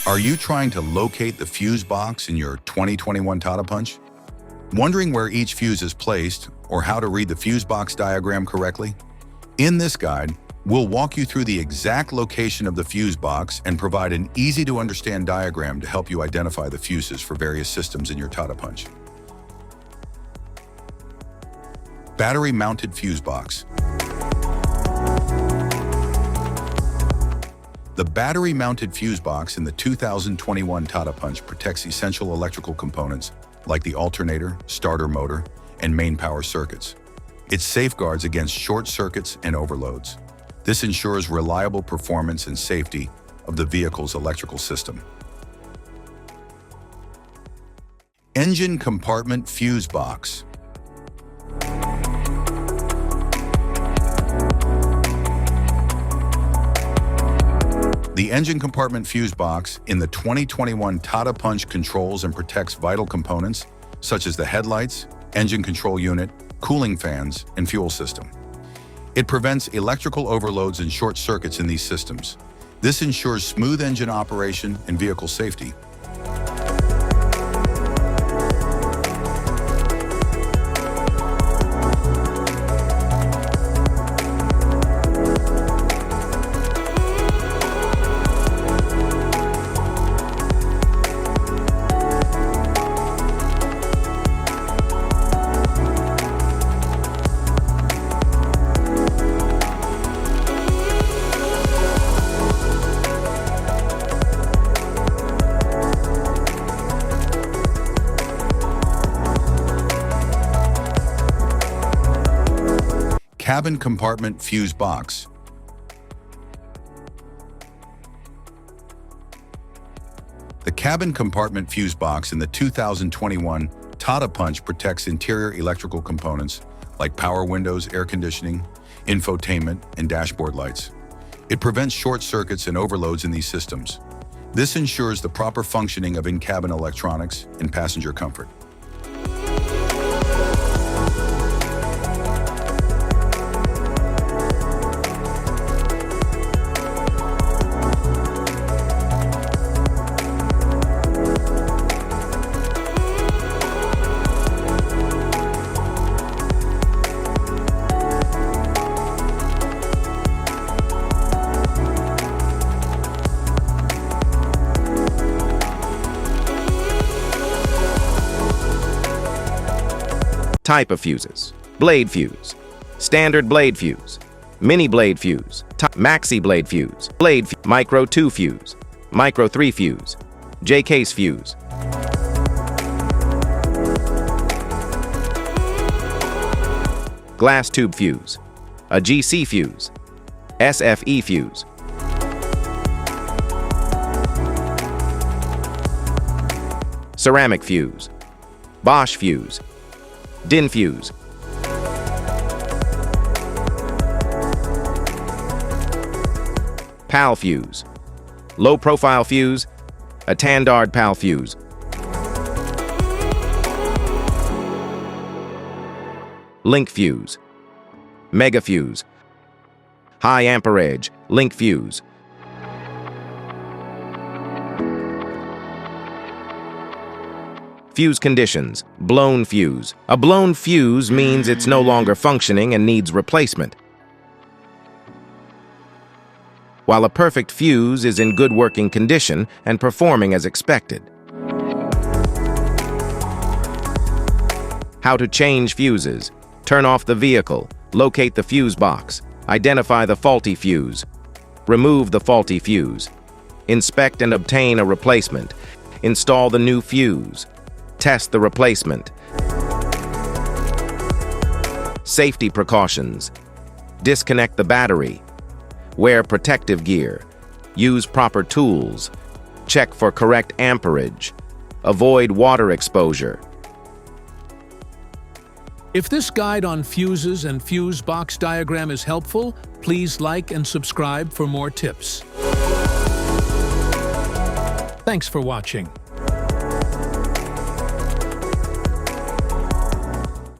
Are you trying to locate the fuse box in your 2021 Tata Punch? Wondering where each fuse is placed or how to read the fuse box diagram correctly? In this guide, we'll walk you through the exact location of the fuse box and provide an easy-to-understand diagram to help you identify the fuses for various systems in your Tata Punch. Battery-mounted fuse box. The battery-mounted fuse box in the 2021 Tata Punch protects essential electrical components like the alternator, starter motor, and main power circuits. It safeguards against short circuits and overloads. This ensures reliable performance and safety of the vehicle's electrical system. Engine compartment fuse box. The engine compartment fuse box in the 2021 Tata Punch controls and protects vital components such as the headlights, engine control unit, cooling fans, and fuel system. It prevents electrical overloads and short circuits in these systems. This ensures smooth engine operation and vehicle safety. Cabin compartment fuse box. The cabin compartment fuse box in the 2021 Tata Punch protects interior electrical components like power windows, air conditioning, infotainment, and dashboard lights. It prevents short circuits and overloads in these systems. This ensures the proper functioning of in-cabin electronics and passenger comfort. Type of fuses: blade fuse, standard blade fuse, mini blade fuse, maxi blade fuse, micro 2 fuse, micro 3 fuse, J-case fuse. Glass tube fuse, a GC fuse, SFE fuse. Ceramic fuse, Bosch fuse, DIN fuse. PAL fuse, low profile fuse, a Tandard PAL fuse. Link fuse, mega fuse, high amperage, link fuse. Fuse conditions: blown fuse. A blown fuse means it's no longer functioning and needs replacement, while a perfect fuse is in good working condition and performing as expected. How to change fuses: turn off the vehicle, locate the fuse box, identify the faulty fuse, remove the faulty fuse, inspect and obtain a replacement, install the new fuse, test the replacement. Safety precautions: disconnect the battery, wear protective gear, use proper tools, check for correct amperage, avoid water exposure. If this guide on fuses and fuse box diagram is helpful, please like and subscribe for more tips. Thanks for watching.